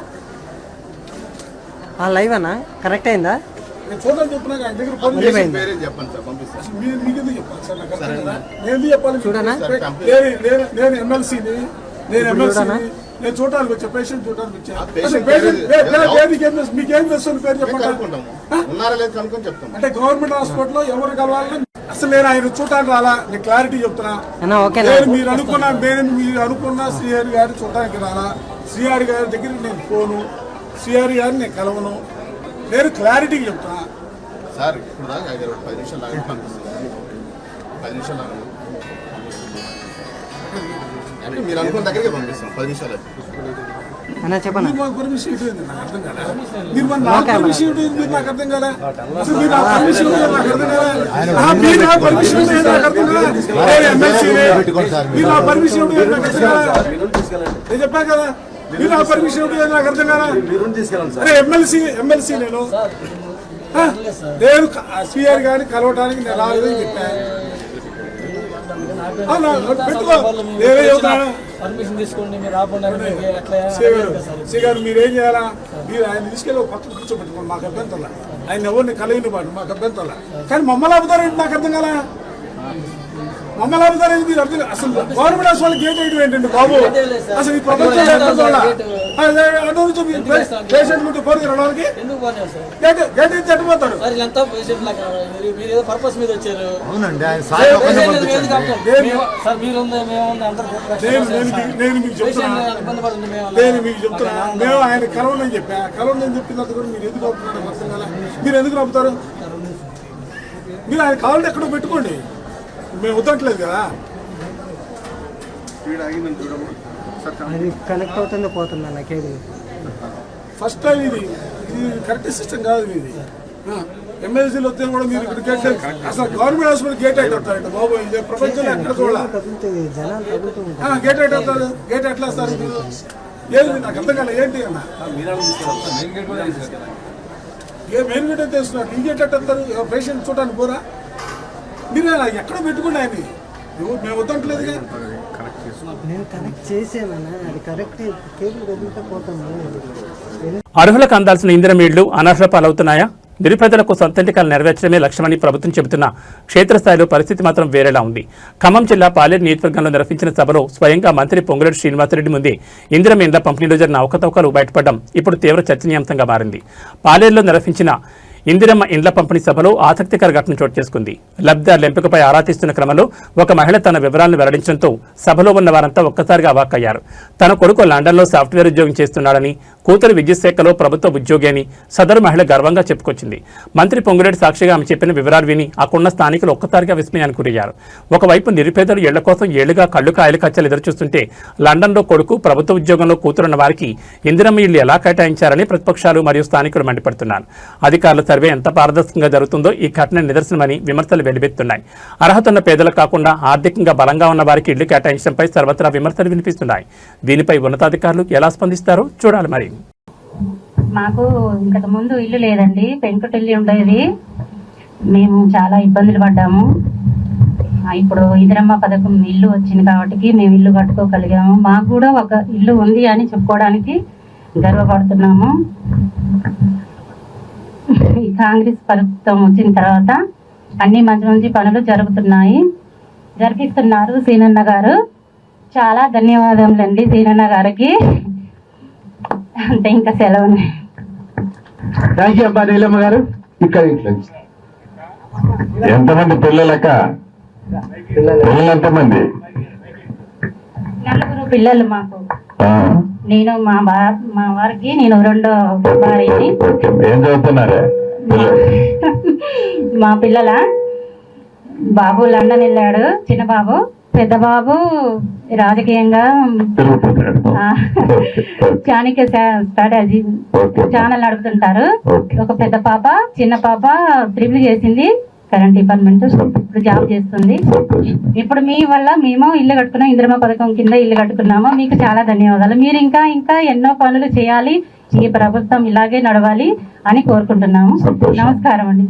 లైవ్ అన్నా కరెక్ట్ అయిందా? నేను చూడాలని చెప్తున్నాగా. ఆయన దగ్గర ఫోన్ మీకు ఎందుకు చెప్పాలి సార్? నాకు అర్థం కదా. నేను ఎందుకు చెప్పాలి? చూడనా? నేను ఎమ్మెల్సీని నేను చూడడానికి వచ్చా, పేషెంట్ చూడడానికి వచ్చా. మీకేం తెలుస్తుంది పేరు చెప్పండి. అంటే గవర్నమెంట్ హాస్పిటల్లో ఎవరు కలవాలని అసలు నేను ఆయన చూడటానికి రాలా. నేను క్లారిటీ చెప్తున్నా. మీరు అనుకున్న శ్రీహరి గారిని చూడటానికి రాలా. శ్రీహరి గారి దగ్గరికి నేను పోను, శ్రీహరి గారిని నేను కలవను. నేను క్లారిటీకి చెప్తున్నా సార్. ఇప్పుడు దాకా 10 నిమిషాలు అంటే మీరు అనుకున్న దగ్గరికి పంపిస్తాం. 10 నిమిషాలు చెప్పండి. పర్మిషన్ ఇవ్వండి, నాకు అర్థం కదా. మీరు పర్మిషన్ ఇవ్వండి, మీరు నాకు అర్థం కదా. అసలు మీరు పర్మిషన్ ఇవ్వండి, నాకు అర్థం కదా. మీరు నా పర్మిషన్ ఇవ్వండి, నాకు అర్థం కదా. మీరు నా పర్మిషన్ ఇవ్వండి, నాకు అర్థం కదా. నేను చెప్పాను కదా, మీరు నా పర్మిషన్ ఇవ్వండి, నాకు అర్థం కదా. అరే ఎమ్మెల్సీ నేను సిఆర్ గారిని కలవడానికి నేను రాలేదని చెప్పాను. మీరేం చేయాలా? మీరు ఆయన తీసుకెళ్ళి ఒక పక్కన కూర్చోబెట్టుకోండి, మాకు అభ్యంతరం. ఆయన ఎవరిని కలగని పాటు మాకు అభ్యంతరం. కానీ మమ్మల్ని ఆపుతారేంటి నాకు అర్థం కదా. మమ్మల్ని ఆపుతారేంటి మీరు అర్థం. అసలు గవర్నమెంట్ హాస్పిటల్ గేట్ వేయడం ఏంటండి బాబు? అసలు ఈ ప్రపంచంలో పేషెంట్ ముందు పోరు రావడానికి గేట్ వేసి చచ్చిపోతాడు. నేను మీకు చెప్తున్నా, మేము ఆయన కలవనని చెప్పిన కూడా మీరు ఎందుకు అవుతున్నాడు అర్థం కదా. మీరు ఎందుకు నమ్ముతారు? మీరు ఆయన కావాలంటే ఎక్కడో పెట్టుకోండి, మేము వద్దట్లేదు కదా. కనెక్ట్ అవుతుందో పోతుందా నాకేది? ఫస్ట్ టైం ఇది కరెక్ట్ సిస్టమ్ కాదు ఇది. ఎమ్మెల్సీలు వస్తే కూడా మీరు ఇక్కడ గేట్ అసలు గవర్నమెంట్ హాస్పిటల్ గేట్ అయితే వస్తారంట బాబు. ఇదే ప్రపంచంలో ఎక్కడ చూడాలి గేట్ అయితే వస్తారు. గేట్ ఎట్లా వస్తారు మీరు? ఏది నాకు అర్థం కాలే. ఏంటి అన్న మెయిన్ గేట్ అయితే వేస్తున్నారు, ఈ గేట్ ఎట్లా వస్తారు? పేషెంట్ చూడడానికి పోరా? మీరు ఎక్కడో పెట్టుకోండి ఆయన్ని, మేము వద్దంటలేదుగా. నేను కనెక్ట్ చేసానన్నా, అది కరెక్ట్ కేబుల్ కదిలితే పోతాను. అర్హులకు అందాల్సిన ఇందిరమ్మ ఇళ్లు అనర్హుల పాలవుతున్నాయా? నిరుపేదలకు సొంతంటికాలు నెరవేర్చడమే లక్ష్యమని ప్రభుత్వం చెబుతున్న క్షేత్రస్థాయిలో పరిస్థితి మాత్రం వేరేలా ఉంది. ఖమ్మం జిల్లా పాలేరు నియోజకవర్గంలో నిర్వహించిన సభలో స్వయంగా మంత్రి పొంగులేటి శ్రీనివాసరెడ్డి ముందే ఇందిరమ్మ ఇండ్ల పంపిణీలో జరిగిన అవకతవకలు బయటపడడం ఇప్పుడు తీవ్ర చర్చనీయాంశంగా మారింది. పాలేరులో నిర్వహించిన ఇందిరమ్మ ఇండ్ల పంపిణీ సభలో ఆసక్తికర ఘటన చోటు చేసుకుంది. లబ్ధిదారుల ఎంపికపై ఆరా తీస్తున్న క్రమంలో ఒక మహిళ తన వివరాలను వెల్లడించడంతో సభలో ఉన్న వారంతా ఒక్కసారిగా అవాక్కయ్యారు. తన కొడుకు లండన్లో సాఫ్ట్వేర్ ఉద్యోగం చేస్తున్నాడని, కూతురు విద్యుత్ శాఖలో ప్రభుత్వ ఉద్యోగి అని సదరు మహిళ గర్వంగా చెప్పుకొచ్చింది. మంత్రి పొంగులేటి సాక్షిగా ఆమె చెప్పిన వివరాలు విని అక్కడున్న స్థానికులు ఒక్కసారిగా విస్మయానికి గురయ్యారు. ఒకవైపు నిరుపేదలు ఇళ్ల కోసం ఏళ్లుగా కళ్ళు కాయలు కచ్చలు ఎదురుచూస్తుంటే, లండన్లో కొడుకు ప్రభుత్వ ఉద్యోగంలో కూతురున్న వారికి ఇందిరమ్మ ఇళ్లు ఎలా కేటాయించారని ప్రతిపక్షాలు మరియు స్థానికులు మండిపడుతున్నారు. అధికారుల సర్వే ఎంత పారదర్శకంగా జరుగుతుందో ఈ ఘటన నిదర్శనమని విమర్శలు వెలువెత్తున్నాయి. అర్హత ఉన్న పేదలకు కాకుండా ఆర్థికంగా బలంగా ఉన్న వారికి ఇళ్లు కేటాయించడంపై సర్వత్రా విమర్శలు వినిపిస్తున్నాయి. దీనిపై ఉన్నతాధికారులు ఎలా స్పందిస్తారో చూడాలి. మరి మాకు ఇంతకు ముందు ఇల్లు లేదండి, పెంకుటిల్లు ఉండేది. మేము చాలా ఇబ్బందులు పడ్డాము. ఇప్పుడు ఇందిరమ్మ పథకం ఇల్లు వచ్చింది కాబట్టి మేము ఇల్లు కట్టుకోగలిగాము. మాకు కూడా ఒక ఇల్లు ఉంది అని చెప్పుకోవడానికి గర్వపడుతున్నాము. ఈ కాంగ్రెస్ ప్రభుత్వం వచ్చిన తర్వాత అన్ని మంచి మంచి పనులు జరిపిస్తున్నారు సీనన్న గారు. చాలా ధన్యవాదములండి సీనన్న గారికి. అంటే ఇంకా సెలవు. థ్యాంక్ యూ అబ్బా నీలమ్మ గారు. ఇక్కడ ఎంతమంది పిల్లలక్క? పిల్లలు ఎంతమంది? 4 పిల్లలు మాకు. నేను మా వారికి నేను 2వ భార్యని. ఏం చదువుతున్నారా మా పిల్లల బాబు లండన్ వెళ్ళాడు, చిన్న బాబు. పెద్ద బాబు రాజకీయంగా చాణక్య స్ట్రాటజీ ఛానల్ నడుపుతుంటారు. ఒక పెద్ద పాప, చిన్న పాప ట్రిపుల్ చేసింది, కరెంట్ డిపార్ట్మెంట్, ఇప్పుడు జాబ్ చేస్తుంది. ఇప్పుడు మీ వల్ల మేము ఇల్లు కట్టుకున్నాం, ఇందిరమ్మ పథకం కింద ఇల్లు కట్టుకున్నాము. మీకు చాలా ధన్యవాదాలు. మీరు ఇంకా ఎన్నో పనులు చేయాలి, ఈ ప్రభుత్వం ఇలాగే నడవాలి అని కోరుకుంటున్నాము. నమస్కారం అండి.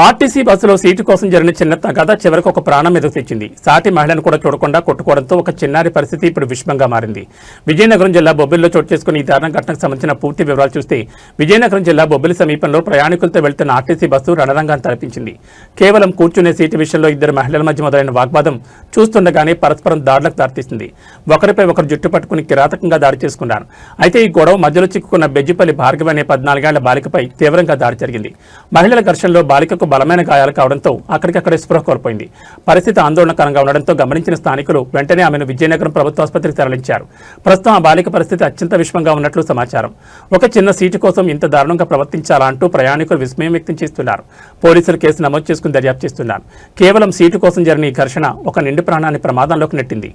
ఆర్టీసీ బస్సులో సీటు కోసం జరిగిన చిన్న తగాదా చివరికి ఒక ప్రాణం మీదకు తెచ్చింది. సాటి మహిళను కూడా చూడకుండా కొట్టుకోవడంతో ఒక చిన్నారి పరిస్థితి ఇప్పుడు విషమంగా మారింది. విజయనగరం జిల్లా బొబ్బిలిలో చోటు చేసుకుని ఈ దారుణ ఘటనకు సంబంధించిన పూర్తి వివరాలు చూస్తే విజయనగరం జిల్లా బొబ్బిలి సమీపంలో ప్రయాణికులతో వెళ్తున్న ఆర్టీసీ బస్సు రణరంగాన్ని తలపించింది. కేవలం కూర్చునే సీటు విషయంలో 2 మహిళల మధ్య మొదలైన వాగ్వాదం చూస్తుండగానే పరస్పరం దాడులకు దారితీసింది. ఒకరిపై ఒకరు జుట్టు పట్టుకుని కిరాతకంగా దాడి చేసుకున్నారు. అయితే ఈ గొడవ మధ్యలో చిక్కుకున్న బెజ్జిపల్లి భార్గవి అనే 14 ఏళ్ల బాలికపై తీవ్రంగా దాడి జరిగింది. మహిళల ఘర్షణలో బాలికకు బలమైన గాయాలు కావడంతో అక్కడికక్కడే స్పృహ కోల్పోయింది. పరిస్థితి ఆందోళనకరంగా ఉండడంతో గమనించిన స్థానికులు వెంటనే ఆమెను విజయనగరం ప్రభుత్వ ఆసుపత్రికి తరలించారు. ప్రస్తుతం ఆ బాలిక పరిస్థితి అత్యంత విషమంగా ఉన్నట్లు సమాచారం. ఒక చిన్న సీటు కోసం ఇంత దారుణంగా ప్రవర్తించాలా అంటూ ప్రయాణికులు విస్మయం వ్యక్తం చేస్తున్నారు. పోలీసులు కేసు నమోదు చేసుకుని దర్యాప్తు చేస్తున్నారు. కేవలం సీటు కోసం జరిగిన ఈ ఘర్షణ ఒక నిండు ప్రాణాన్ని ప్రమాదంలోకి నెట్టింది.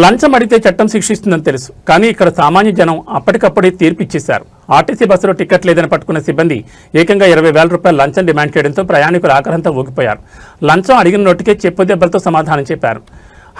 లంచం అడిగితే చట్టం శిక్షిస్తుందని తెలుసు, కానీ ఇక్కడ సామాన్య జనం అప్పటికప్పుడే తీర్పు ఇచ్చేశారు. ఆర్టీసీ బస్సులో టికెట్ లేదని పట్టుకున్న సిబ్బంది ఏకంగా 20,000 రూపాయలు లంచం డిమాండ్ చేయడంతో ప్రయాణికులు ఆగ్రహంతో ఊగిపోయారు. లంచం అడిగిన నోటికే చెప్పు దెబ్బలతో సమాధానం చెప్పారు.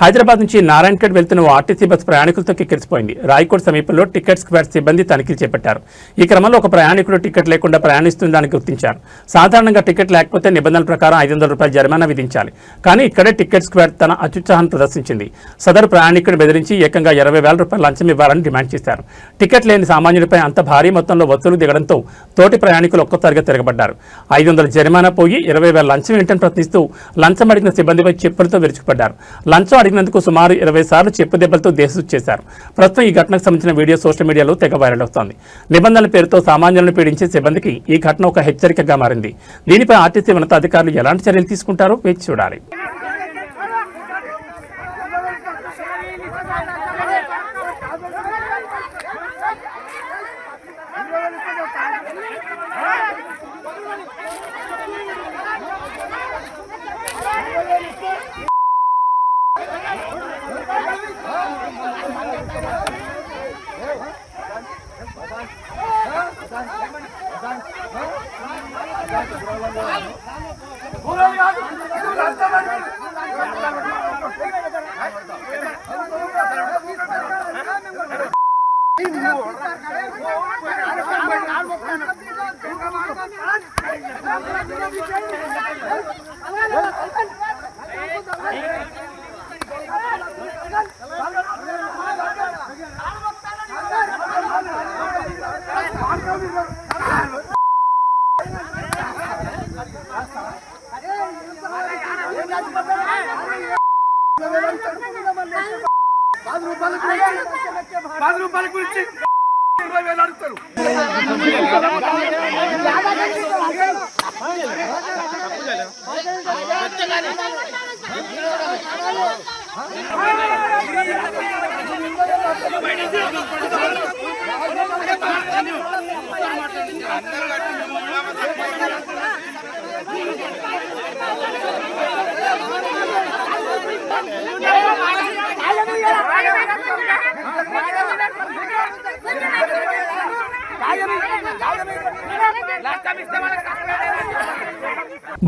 హైదరాబాద్ నుంచి నారాయణఖేడ్ వెళ్తున్న ఆర్టీసీ బస్సు ప్రయాణికులతో కిక్కిరిసిపోయింది. రాయకోట్ సమీపంలో టికెట్ స్క్వేర్ సిబ్బంది తనిఖీలు చేపట్టారు. ఈ క్రమంలో ఒక ప్రయాణికుడు టికెట్ లేకుండా ప్రయాణిస్తుందని గుర్తించారు. సాధారణంగా టికెట్ లేకపోతే నిబంధనల ప్రకారం 500 రూపాయలు జరిమానా విధించాలి. కానీ ఇక్కడే టికెట్ స్క్వేర్ తన అత్యుత్సాహాన్ని ప్రదర్శించింది. సదరు ప్రయాణికుడు బెదిరించి ఏకంగా 20,000 రూపాయలు లంచం ఇవ్వాలని డిమాండ్ చేశారు. టికెట్ లేని సామాన్యుడిపై అంత భారీ మొత్తంలో వసూలు దిగడంతో తోటి ప్రయాణికులు ఒక్కసారిగా తిరగబడ్డారు. 500 జరిమానా పోయి 20,000 లంచం ఏంటని ప్రశ్నిస్తూ లంచం అడిగిన సిబ్బందిపై చెప్పులతో విరుచుకుపడ్డారు. లంచం అడిగినందుకు సుమారు 20 సార్లు చెప్పు దెబ్బలతో దేశం చేశారు. ప్రస్తుతం ఈ ఘటనకు సంబంధించిన వీడియో సోషల్ మీడియాలో తెగ వైరల్ అవుతోంది. నిబంధనల పేరుతో సామాన్యులను పీడించే సిబ్బందికి ఈ ఘటన ఒక హెచ్చరికగా మారింది. దీనిపై ఆర్టీసీ ఉన్నతాధికారులు ఎలాంటి చర్యలు తీసుకుంటారో వేచి చూడాలి. రూపాయల గురించి 20,000 అడుగుతారు.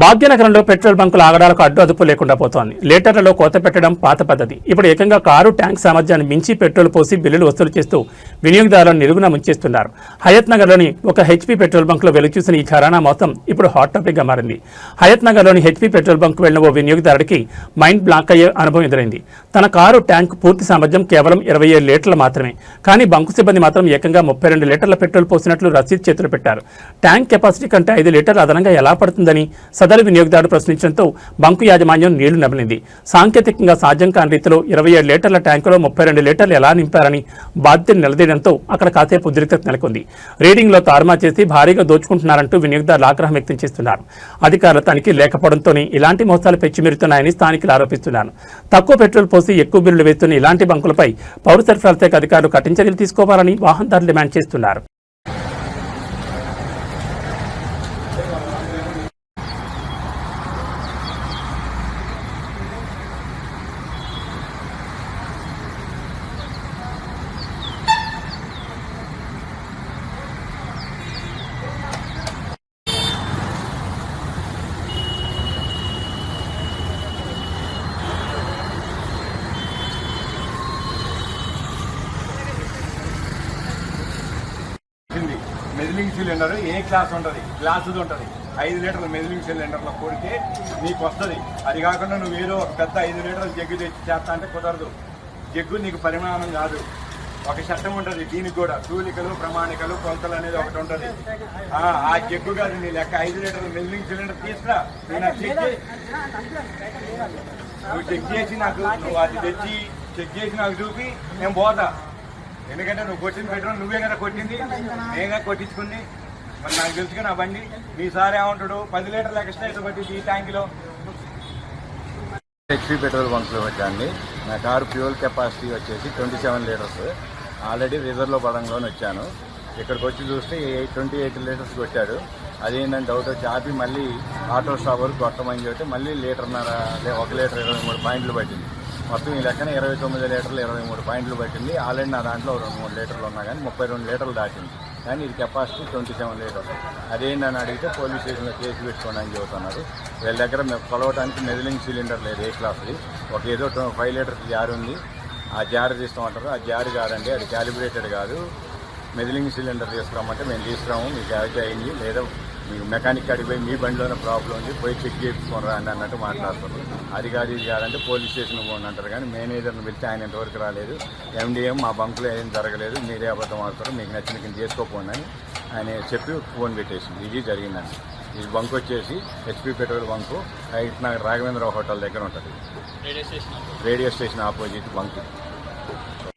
భాగ్యనగరంలో పెట్రోల్ బంకుల ఆగడాలకు అడ్డు అదుపు లేకుండా పోతోంది. లీటర్లలో కోత పెట్టడం పాత పద్ధతి. ఇప్పుడు ఏకంగా కారు ట్యాంక్ సామర్థ్యాన్ని మించి పెట్రోల్ పోసి బిల్లులు వసూలు చేస్తూ వినియోగదారులను నిలువున ముంచేస్తున్నారు. హయత్ నగర్లోని ఒక హెచ్పీ పెట్రోల్ బంక్లో వెలుచూసిన ఈ ఘరానా మొత్తం ఇప్పుడు హాట్ టాపిక్గా మారింది. హయత్ నగర్లోని హెచ్పీ పెట్రోల్ బంక్ వెళ్లిన ఓ వినియోగదారుడికి మైండ్ బ్లాక్ అయ్యే అనుభవం ఎదురైంది. తన కారు ట్యాంక్ పూర్తి సామర్థ్యం కేవలం 27 లీటర్లు మాత్రమే. కానీ బంకు సిబ్బంది మాత్రం ఏకంగా 32 లీటర్ల పెట్రోల్ పోసినట్లు రసీదు చేతులు పెట్టారు. ట్యాంక్ కెపాసిటీ కంటే 5 లీటర్లు అదనంగా ఎలా పడుతుందని సదరు వినియోగదారుడు ప్రశ్నించడంతో బంకు యాజమాన్యం నీళ్లు నమిలింది. సాంకేతికంగా సాధ్యం కాని రీతిలో 27 లీటర్ల ట్యాంకులో 32 లీటర్లు ఎలా నింపారని బాధ్యతను నిలదీయడంతో అక్కడ కాసేపు ఉద్రిక్తత నెలకొంది. రీడింగ్లో తారుమా చేసి భారీగా దోచుకుంటున్నారంటూ వినియోగదారులు ఆగ్రహం వ్యక్తం చేస్తున్నారు. అధికారుల తనిఖీ లేకపోవడంతోనే ఇలాంటి మోసాలు పెచ్చిమిరుతున్నాయని స్థానికులు ఆరోపిస్తున్నారు. తక్కువ పెట్రోల్ పోసి ఎక్కువ బిల్లులు వేస్తున్న ఇలాంటి బంకులపై పౌర సరఫరాల శాఖ అధికారులు కఠిన చర్యలు తీసుకోవాలని వాహనదారులు డిమాండ్ చేస్తున్నారు. మెజిలింగ్ సిలిండర్ ఏ క్లాస్ ఉంటుంది, గ్లాసుది ఉంటుంది. 5 లీటర్ల మెజిలింగ్ సిలిండర్లో కొడితే నీకు వస్తుంది. అది కాకుండా నువ్వు ఏదో ఒక పెద్ద 5 లీటర్ల జగ్గు తెచ్చి చేస్తా అంటే కుదరదు. జగ్గు నీకు పరిమాణం కాదు, ఒక చట్టం ఉంటుంది. దీనికి కూడా తూలికలు, ప్రమాణికలు, కొలతలు అనేది ఒకటి ఉంటుంది. ఆ జగ్గు కాదు నీ లెక్క. 5 లీటర్ల మెజిలింగ్ సిలిండర్ తీసుకురా, నేను నువ్వు చెక్ చేసి నాకు, నువ్వు అది తెచ్చి చెక్ చేసి నాకు చూపి నేను పోతా. ఎందుకంటే నువ్వు కొట్టింది పెట్రోల్ నువ్వే కదా కొట్టింది, నేనే కొట్టించుకుంది. మరి నాకు తెలుసుగా నా బండి. మీ సార్ ఏమంటాడు, 10 లీటర్ల ఎక్స్ట్రా అయితే పట్టింది ఈ ట్యాంకులో. HP petrol బంక్లో వచ్చాండి. నా కారు ఫ్యూయల్ కెపాసిటీ వచ్చేసి 27 లీటర్స్. ఆల్రెడీ రిజర్వ్లో పడంలోనే వచ్చాను. ఇక్కడికి వచ్చి చూస్తే 28 లీటర్స్ కొట్టాడు. అదేంటంటే డౌట్ వచ్చి ఆపి మళ్ళీ ఆటో స్టాప్ వరకు కొట్టమని చెప్తే మళ్ళీ 1 లీటర్ 23 పాయింట్లు పట్టింది. మొత్తం ఈ లెక్కన 29 లీటర్లు 23 పాయింట్లు పట్టింది. ఆల్రెడీ నా దాంట్లో 2-3 లీటర్లు ఉన్నా కానీ 32 లీటర్లు దాటింది. కానీ ఇది కెపాసిటీ 27 లీటర్స్. అదేంటని అడిగితే పోలీస్ స్టేషన్లో కేసు పెట్టుకోండి అని చెబుతున్నారు. వీళ్ళ దగ్గర కొలవడానికి మెజిలింగ్ సిలిండర్ లేదు ఏ క్లాస్ది. ఒక ఏదో 5 లీటర్స్ జార్ ఉంది, ఆ జార్ తీస్తామంటారు. ఆ జార్ కాదండి, అది క్యాలిబ్రేటెడ్ కాదు. మెజిలింగ్ సిలిండర్ తీసుకురామంటే మేము తీసుకురాము, మీకు యాక్ట్ అయింది లేదా మీకు మెకానిక్ అడిగిపోయి మీ బండిలోనే ప్రాబ్లం ఉంది, పోయి చెక్ చేయించుకోరా అని అన్నట్టు మాట్లాడుతున్నారు. అది కాదు ఇది కాదంటే పోలీస్ స్టేషన్ పోండి అంటారు. కానీ మేనేజర్ని పిలిచి ఆయన ఇంతవరకు రాలేదు. ఎండిఎం మా బంకులో ఏం జరగలేదు, మీరే అబద్ధం ఆడుతారు, మీకు నచ్చిన కింద చేసుకోపోండి అని ఆయన చెప్పి ఫోన్ పెట్టేసింది. ఇది జరిగిందండి. ఈ బంక్ వచ్చేసి HP petrol bunk height Nagar Raghavendra hotel దగ్గర ఉంటుంది. Radio station opposite bunk.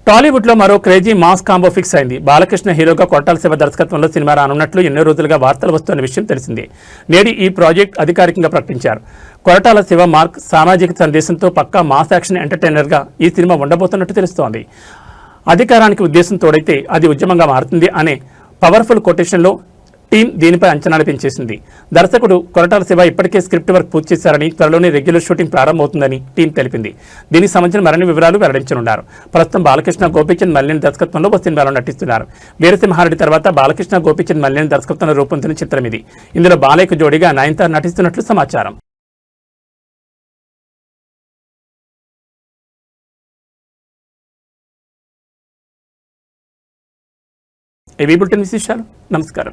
Tollywood లో మరో క్రేజీ మాస్ కాంబో ఫిక్స్ అయింది. బాలకృష్ణ హీరోగా కొట్టాల శివ దర్శకత్వంలో సినిమా రానున్నట్లు ఎన్నో రోజులుగా వార్తలు వస్తున్న విషయం తెలిసిందే. నేడు ఈ ప్రాజెక్ట్ అధికారికంగా ప్రకటించారు. కొరటాల శివ మార్క్ సామాజిక సందేశంతో పక్కా మాస్ యాక్షన్ ఎంటర్టైనర్ గా ఈ సినిమా ఉండబోతున్నట్టు తెలుస్తోంది. అధికారానికి ఉద్దేశం తోడైతే అది ఉద్యమంగా మారుతుంది అనే పవర్ఫుల్ కొటేషన్లో టీం దీనిపై అంచనాలు పెంచేసింది. దర్శకుడు కొరటాల శివ ఇప్పటికే స్క్రిప్ట్ వర్క్ పూర్తి చేశారని, త్వరలోనే రెగ్యులర్ షూటింగ్ ప్రారంభమవుతుందని టీం తెలిపింది. దీనికి సంబంధించిన మరిన్ని వివరాలు వెల్లడించనున్నారు. ప్రస్తుతం బాలకృష్ణ గోపీచంద్ మల్లేని దర్శకత్వంలో ఓ సినిమాలో నటిస్తున్నారు. వీరసింహారెడ్డి తర్వాత బాలకృష్ణ గోపీచంద్ మల్లేని దర్శకత్వంలో రూపొందిన చిత్రం ఇది. ఇందులో బాలయ్యకు జోడీగా నయనతార నటిస్తున్నట్లు సమాచారం. ఏవీ బులెటిన్ విశేషాలు. నమస్కారం.